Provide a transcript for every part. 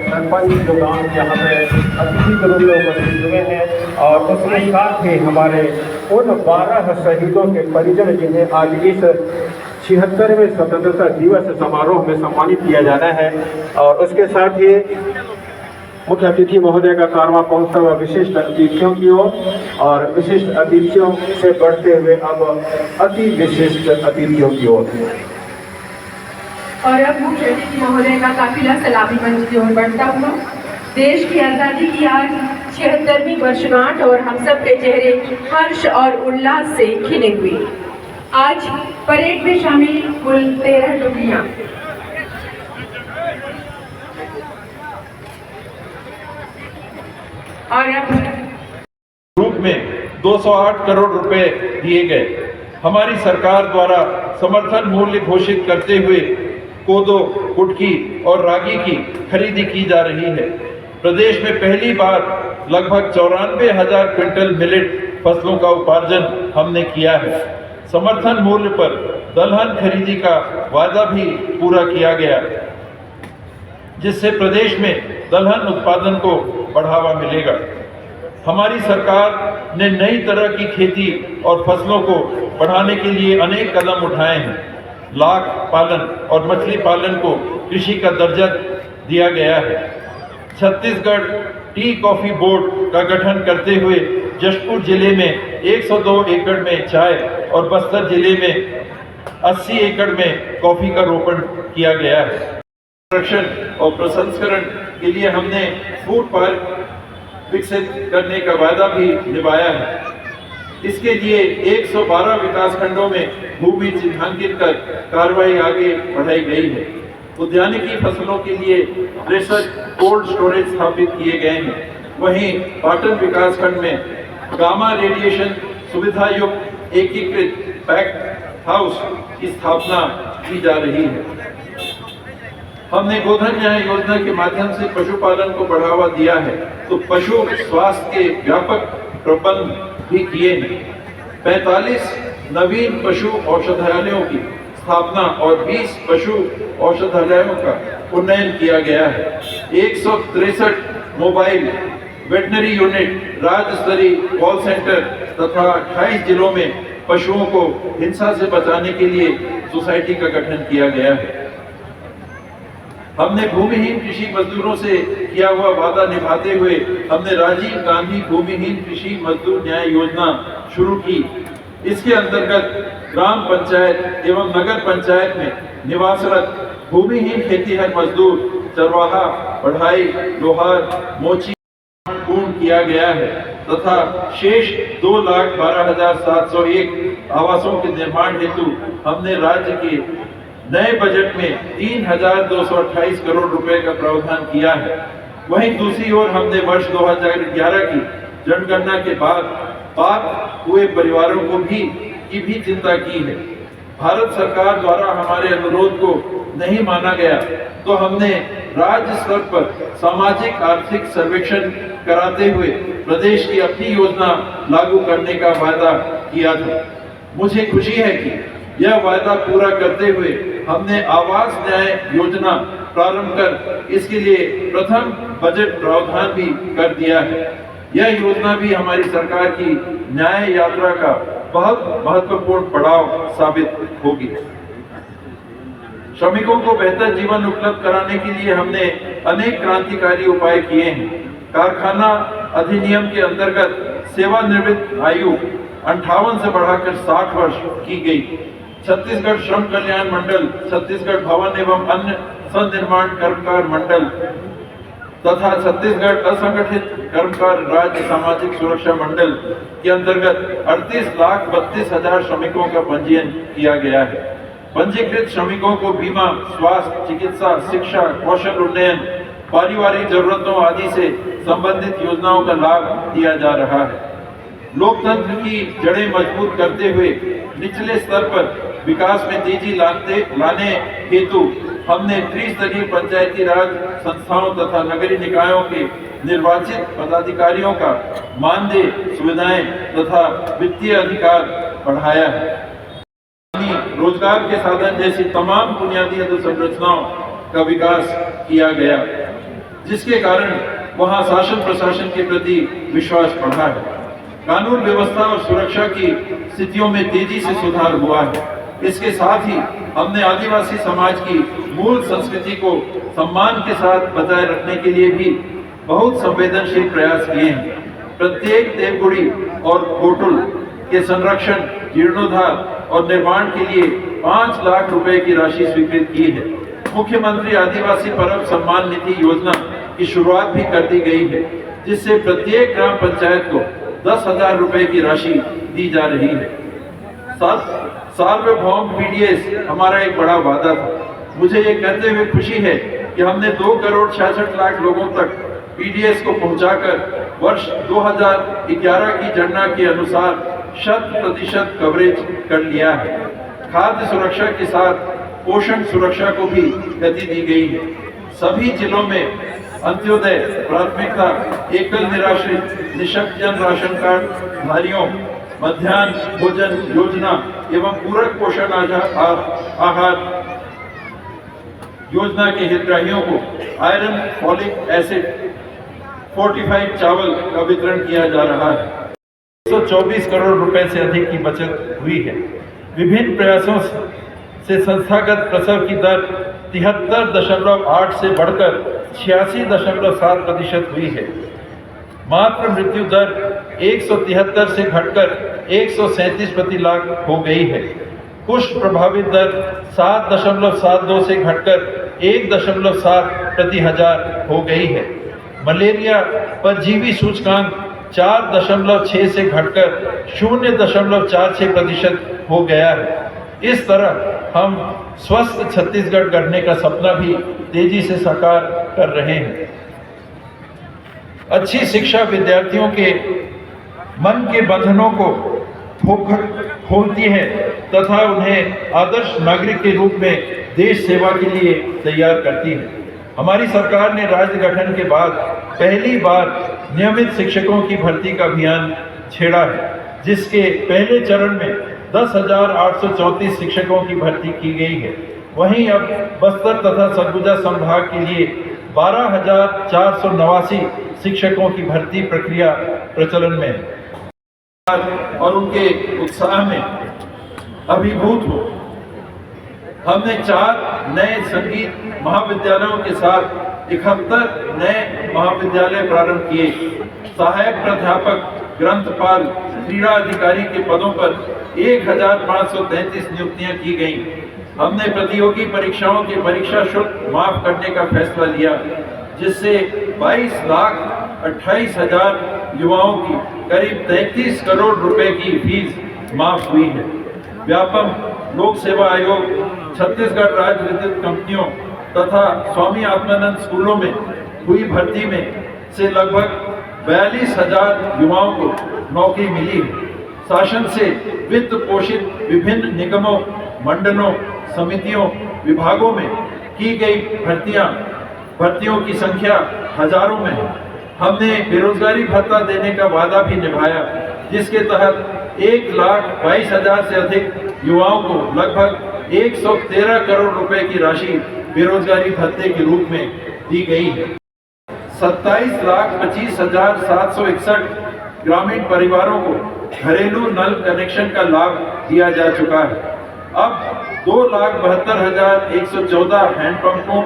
सरपंच जो गाँव यहाँ पे अतिथि के रूप में उपस्थित हुए हैं और उसके साथ ही हमारे उन 12 शहीदों के परिजन जिन्हें आज इस 76वें स्वतंत्रता दिवस समारोह में सम्मानित किया जाना है। और उसके साथ ही मुख्य अतिथि महोदय का कारवां पहुंचता हुआ विशिष्ट अतिथियों की ओर और विशिष्ट अतिथियों से बढ़ते हुए अब अति विशिष्ट अतिथियों की ओर। और अब मुख्य अतिथि महोदय का काफिला सलामी मंच की ओर बढ़ता हुआ। देश की आज़ादी की आज 76वीं वर्षगांठ और हम सब के चेहरे हर्ष और उल्लास से खिले हुए। आज परेड में शामिल कुल 13 टुकड़ियां और अब रूप में 208 करोड़ रुपए दिए गए। हमारी सरकार द्वारा समर्थन मूल्य घोषित करते हुए कोदो, कुटकी और रागी की खरीदी की जा रही है। प्रदेश में पहली बार लगभग 94,000 क्विंटल मिलेट फसलों का उपार्जन हमने किया है। समर्थन मूल्य पर दलहन खरीदी का वादा भी पूरा किया गया, जिससे प्रदेश में दलहन उत्पादन को बढ़ावा मिलेगा। हमारी सरकार ने नई तरह की खेती और फसलों को बढ़ाने के लिए अनेक कदम उठाए हैं। लाख पालन और मछली पालन को कृषि का दर्जा दिया गया है। छत्तीसगढ़ टी कॉफी बोर्ड का गठन करते हुए जशपुर जिले में 102 एकड़ में चाय और बस्तर जिले में 80 एकड़ में कॉफी का रोपण किया गया है। संरक्षण और प्रसंस्करण के लिए हमने फूड पार्क विकसित करने का वादा भी निभाया है। इसके लिए 112 विकास खंडों में भूमि चिन्हांकित कर कार्रवाई आगे बढ़ाई गई है। उद्यानिकी फसलों के लिए रिसर्च कोल्ड स्टोरेज स्थापित किए गए हैं। वहीं पाटन विकास खंड में गामा रेडिएशन सुविधा युक्त एकीकृत पैक्ड हाउस की स्थापना की जा रही है। हमने गोधन न्याय योजना के माध्यम से पशुपालन को बढ़ावा दिया है, तो पशु स्वास्थ्य के व्यापक प्रबंध भी किए हैं। 45 नवीन पशु औषधालयों की स्थापना और 20 पशु औषधालयों का उन्नयन किया गया है। 163 मोबाइल वेटनरी यूनिट, राज्य स्तरीय कॉल सेंटर तथा 28 जिलों में पशुओं को हिंसा से बचाने के लिए सोसाइटी का गठन किया गया है। हमने भूमिहीन कृषि मजदूरों से किया हुआ वादा निभाते हुए हमने राजीव गांधी भूमिहीन कृषि मजदूर न्याय योजना शुरू की। इसके अंतर्गत ग्राम पंचायत एवं नगर पंचायत में निवासरत भूमिहीन खेतीहर मजदूर, चरवाहा, बढ़ाई, लोहार, मोची पूर्ण किया गया है तथा शेष 2,12,701 आवासों के निर्माण हेतु हमने राज्य के नए बजट में 3,228 करोड़ रुपए का प्रावधान किया है। वहीं दूसरी ओर हमने वर्ष 2011 की जनगणना के बाद पात्र हुए परिवारों को भी चिंता की है। भारत सरकार द्वारा हमारे अनुरोध को नहीं माना गया तो हमने राज्य स्तर पर सामाजिक आर्थिक सर्वेक्षण कराते हुए प्रदेश की अपनी योजना लागू करने का वादा किया था। मुझे खुशी है कि यह वादा पूरा करते हुए हमने आवास न्याय योजना प्रारंभ कर इसके लिए प्रथम बजट प्रावधान भी कर दिया है। यह योजना भी हमारी सरकार की न्याय यात्रा का बहुत महत्वपूर्ण पड़ाव साबित होगी। श्रमिकों को बेहतर जीवन उपलब्ध कराने के लिए हमने अनेक क्रांतिकारी उपाय किए हैं। कारखाना अधिनियम के अंतर्गत सेवानिवृत्त आयु 58 से बढ़ाकर 60 वर्ष की गई। छत्तीसगढ़ श्रम कल्याण मंडल, छत्तीसगढ़ भवन एवं अन्य संनिर्माण कर्मकार मंडल तथा छत्तीसगढ़ असंगठित कर्मकार राज्य सामाजिक सुरक्षा मंडल के अंतर्गत 38,32,000 श्रमिकों का पंजीयन किया गया है। पंजीकृत श्रमिकों को बीमा, स्वास्थ्य, चिकित्सा, शिक्षा, कौशल उन्नयन, पारिवारिक जरूरतों आदि से संबंधित योजनाओं का लाभ दिया जा रहा है। लोकतंत्र की जड़ें मजबूत करते हुए निचले स्तर पर विकास में तेजी लाने हेतु हमने त्रिस्तरीय पंचायती राज संस्थाओं तथा नगरीय निकायों के निर्वाचित पदाधिकारियों का मानदेय, सुविधाएं तथा वित्तीय अधिकार बढ़ाया है। रोजगार के साधन जैसी तमाम बुनियादी अधोसंरचनाओं का विकास किया गया, जिसके कारण वहां शासन प्रशासन के प्रति विश्वास बढ़ा है। कानून व्यवस्था और सुरक्षा की स्थितियों में तेजी से सुधार हुआ है। इसके साथ ही हमने आदिवासी समाज की मूल संस्कृति को सम्मान के साथ बनाए रखने के लिए भी बहुत संवेदनशील प्रयास किए हैं। प्रत्येक देवगुड़ी और होटल के संरक्षण, जीर्णोद्धार और निर्माण के लिए 5 लाख रुपए की राशि स्वीकृत की है। मुख्यमंत्री आदिवासी पर्व सम्मान निधि योजना की शुरुआत भी कर दी गई है, जिससे प्रत्येक ग्राम पंचायत को 10,000 रुपए की राशि दी जा रही है। सार्वभौम पीडीएस हमारा एक बड़ा वादा था। मुझे ये कहते हुए खुशी है कि हमने 2 करोड़ 66 लाख लोगों तक पीडीएस को पहुंचाकर वर्ष 2011 की गणना के अनुसार 100% कवरेज कर लिया है। खाद्य सुरक्षा के साथ पोषण सुरक्षा को भी गति दी गई है। सभी जिलों में अंत्योदय, प्राथमिकता, एकल निराश्रित, निःशक्त जन राशन कार्ड धारियों, मध्याह्न भोजन योजना एवं पूरक पोषण आहार योजना के हितग्राहियों को आयरन, फॉलिक एसिड, फोर्टिफाइड चावल का वितरण किया जा रहा है। 124 करोड़ रुपए से अधिक की बचत हुई है। विभिन्न प्रयासों से संस्थागत प्रसव की दर 73.8 से बढ़कर 86.7% हुई है। मातृ मृत्यु दर 173 से घटकर 137 प्रति लाख हो गई है। कुष्ठ प्रभावित दर 7.72 से घटकर 1.7 प्रति हजार हो गई है। मलेरिया परजीवी सूचकांक 4.6 से घटकर 0.46% हो गया है। इस तरह हम स्वस्थ छत्तीसगढ़ गढ़ने का सपना भी तेजी से साकार कर रहे हैं। अच्छी शिक्षा विद्यार्थियों के मन के बंधनों को खोलती है तथा उन्हें आदर्श नागरिक के रूप में देश सेवा के लिए तैयार करती है। हमारी सरकार ने राज्य गठन के बाद पहली बार नियमित शिक्षकों की भर्ती का अभियान छेड़ा है, जिसके पहले चरण में 10,834 शिक्षकों की भर्ती की गई है। वहीं अब बस्तर तथा सरगुजा संभाग के लिए 12,489 शिक्षकों की भर्ती प्रक्रिया प्रचलन में है और उनके उत्साह में अभिभूत हो। हमने 4 नए संगीत महाविद्यालयों के साथ 71 नए महाविद्यालय प्रारंभ किए। सहायक प्राध्यापक, ग्रंथपाल, क्रीड़ा अधिकारी के पदों पर 1,533 नियुक्तियां की गईं। हमने प्रतियोगी परीक्षाओं के परीक्षा शुल्क माफ करने का फैसला लिया, जिससे 22,28,000 युवाओं की करीब 33 करोड़ रुपए की फीस माफ हुई है। व्यापम लोक सेवा आयोग, छत्तीसगढ़ राज्य विद्युत कंपनियों तथा स्वामी आत्मानंद स्कूलों में हुई भर्ती में से लगभग 42,000 युवाओं को नौकरी मिली है। शासन से वित्त पोषित विभिन्न निगमों, मंडलों, समितियों, विभागों में की गई भर्तियों की संख्या हजारों में है। हमने बेरोजगारी भत्ता देने का वादा भी निभाया, जिसके तहत 1,22,000 से अधिक युवाओं को लगभग 113 करोड़ रुपए की राशि बेरोजगारी भत्ते के रूप में दी गई है। 27,25,761 ग्रामीण परिवारों को घरेलू नल कनेक्शन का लाभ दिया जा चुका है। अब 2,72,114 हैंडपंपों,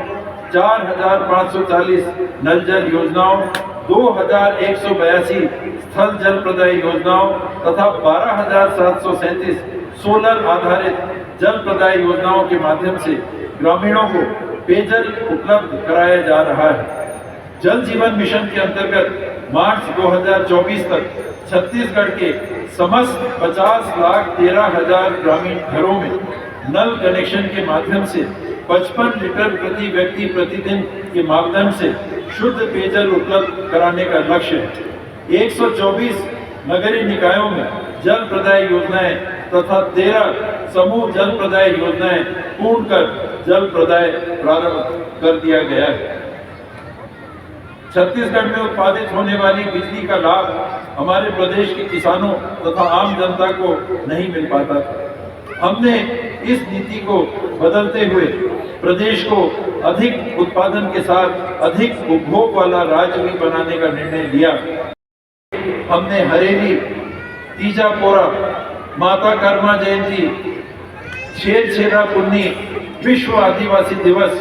4,540 नल जल योजनाओं, 2,182 स्थल जल प्रदाय योजनाओं तथा 12,737 सोलर आधारित जल प्रदाय योजनाओं के माध्यम से ग्रामीणों को पेयजल उपलब्ध कराया जा रहा है। जल जीवन मिशन के अंतर्गत मार्च 2024 तक छत्तीसगढ़ के समस्त 50,13,000 ग्रामीण घरों में नल कनेक्शन के माध्यम से 55 लीटर प्रति व्यक्ति प्रतिदिन के मापदंड से शुद्ध पेयजल उपलब्ध कराने का लक्ष्य है। 124 नगरीय निकायों में जल प्रदाय योजनाएं तथा 13 समूह जल प्रदाय योजनाएं पूर्ण कर जल प्रदाय प्रारंभ कर दिया गया है। छत्तीसगढ़ में उत्पादित होने वाली बिजली का लाभ हमारे प्रदेश के किसानों तथा आम जनता को नहीं मिल पाता था। हमने इस नीति को बदलते हुए प्रदेश को अधिक उत्पादन के साथ अधिक उपभोग वाला राज्य भी बनाने का निर्णय लिया। हमने हरेली, तीजा पोरा, माता कर्मा जयंती, छेरा पुन्नी, विश्व आदिवासी दिवस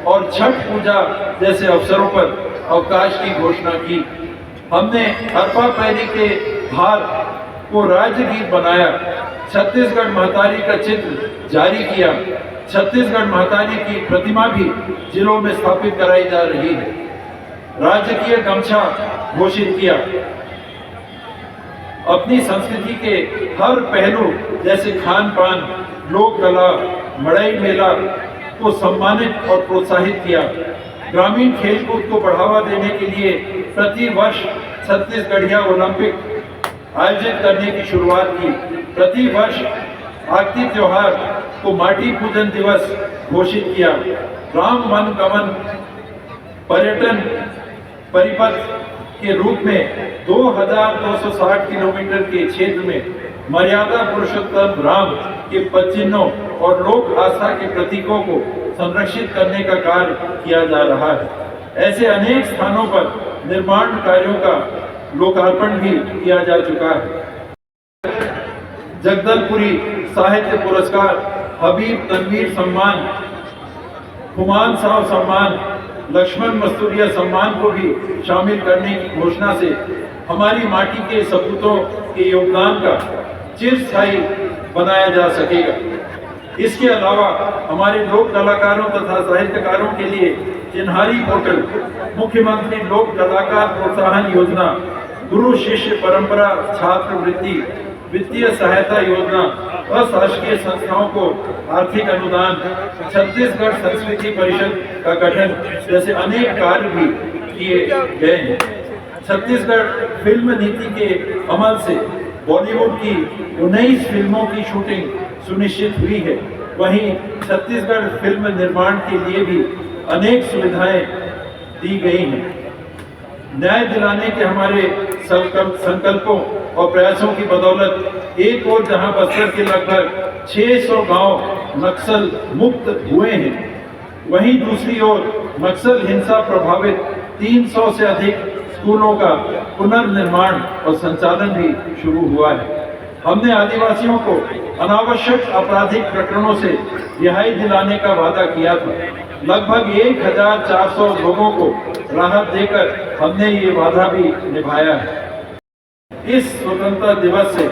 और छठ पूजा जैसे अवसरों पर अवकाश की घोषणा की। हमने हरपा पैरी के भार को राज्य गीत बनाया। छत्तीसगढ़ महतारी का चित्र जारी किया। छत्तीसगढ़ महतारी की प्रतिमा भी जिलों में स्थापित कराई जा रही है। राजकीय गमछा घोषित किया। अपनी संस्कृति के हर पहलू जैसे खान पान, लोक कला, मड़ई मेला को सम्मानित और प्रोत्साहित किया। ग्रामीण खेलकूद को बढ़ावा देने के लिए प्रति वर्ष छत्तीसगढ़िया ओलंपिक आयोजित करने की शुरुआत की। प्रति वर्ष आरती त्योहार को माटी पूजन दिवस घोषित किया। राम वन गमन पर्यटन परिपथ के रूप में 2260 किलोमीटर के क्षेत्र में मर्यादा पुरुषोत्तम राम के पदचिन्हों और लोक आस्था के प्रतीकों को संरक्षित करने का कार्य किया जा रहा है। ऐसे अनेक स्थानों पर निर्माण कार्यों का लोकार्पण भी किया जा चुका है। जगदलपुरी साहित्य पुरस्कार, हबीब तनवीर सम्मान, हुमान साहब सम्मान, लक्ष्मण मस्तूरिया सम्मान को भी शामिल करने की घोषणा से हमारी माटी के सपूतों के योगदान का चिरस्थायी बनाया जा सकेगा। इसके अलावा हमारे लोक कलाकारों तथा साहित्यकारों के लिए चिन्हारी पोर्टल, मुख्यमंत्री लोक कलाकार प्रोत्साहन योजना, गुरु शिष्य परंपरा छात्रवृत्ति, वित्तीय सहायता योजना, अशासकीय संस्थाओं को आर्थिक अनुदान, छत्तीसगढ़ संस्कृति परिषद का गठन जैसे अनेक कार्य भी किए गए हैं। छत्तीसगढ़ फिल्म नीति के अमल से बॉलीवुड की 19 फिल्मों की शूटिंग सुनिश्चित हुई है। वहीं छत्तीसगढ़ फिल्म निर्माण के लिए भी अनेक सुविधाएं दी गई हैं। न्याय दिलाने के हमारे संकल्पों और प्रयासों की बदौलत एक और जहां बस्तर के लगभग 600 गांव नक्सल मुक्त हुए हैं, वहीं दूसरी ओर नक्सल हिंसा प्रभावित 300 से अधिक स्कूलों का पुनर्निर्माण और संचालन भी शुरू हुआ है। हमने आदिवासियों को अनावश्यक आपराधिक प्रकरणों से रिहाई दिलाने का वादा किया था। लगभग 1400 लोगों को राहत देकर हमने ये वादा भी निभाया है। इस स्वतंत्रता दिवस से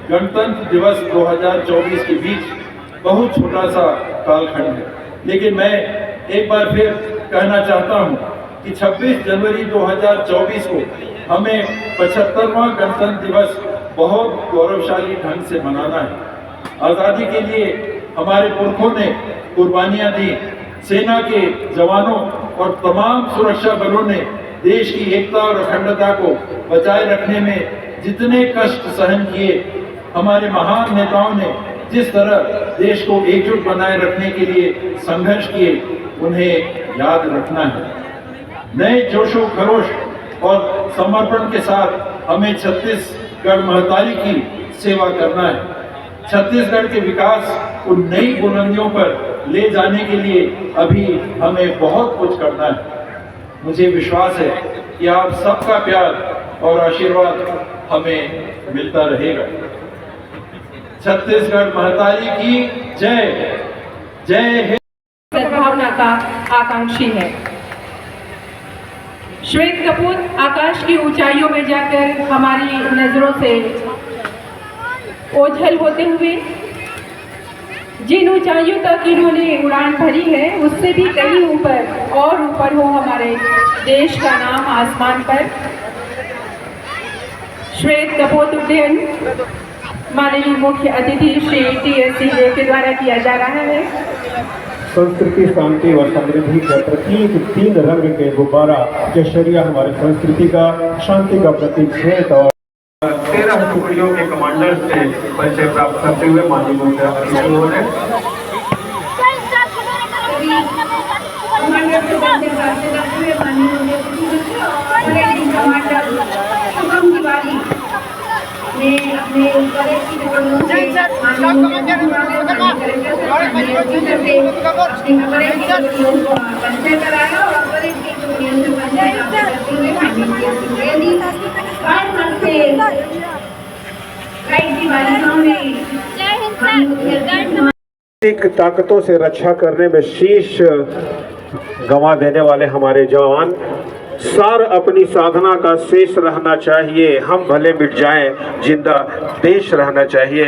गणतंत्र दिवस 2024 के बीच बहुत छोटा सा कालखंड है, लेकिन मैं एक बार फिर कहना चाहता हूं कि 26 जनवरी 2024 को हमें 75वां गणतंत्र दिवस बहुत गौरवशाली ढंग से मनाना है। आज़ादी के लिए हमारे पुरखों ने कुर्बानियां दी। सेना के जवानों और तमाम सुरक्षा बलों ने देश की एकता और अखंडता को बचाए रखने में जितने कष्ट सहन किए, हमारे महान नेताओं ने जिस तरह देश को एकजुट बनाए रखने के लिए संघर्ष किए, उन्हें याद रखना है। नए जोशो खरोश और समर्पण के साथ हमें छत्तीसगढ़ महतारी की सेवा करना है। छत्तीसगढ़ के विकास को नई बुलंदियों पर ले जाने के लिए अभी हमें बहुत कुछ करना है। मुझे विश्वास है कि आप सबका प्यार और आशीर्वाद हमें मिलता रहेगा। छत्तीसगढ़ महतारी की जय। जय हिंद। सद्भावना का आकांक्षी है। श्वेत कपूर आकाश की ऊंचाइयों में जाकर हमारी नजरों से ओझल होते हुए जिन ऊंचाइयों तक इन्होंने उड़ान भरी है उससे भी कहीं ऊपर और ऊपर हो हमारे देश का नाम आसमान पर। श्वेत कपोत उड्डयन माननीय मुख्य अतिथि श्री TS सिंह के द्वारा किया जा रहा है। संस्कृति, शांति और समृद्धि के प्रतीक 3 रंग के गुब्बारा केसरिया हमारी संस्कृति का, शांति का प्रतीक है। और 13 टुकड़ियों के कमांडर से परिचय प्राप्त करते हुए माननीय मुख्य अतिथियों ने अपने ताकतों से रक्षा करने में शीश गंवा देने वाले हमारे जवान, सार अपनी साधना का शेष रहना चाहिए, हम भले मिट जाएं जिंदा देश रहना चाहिए।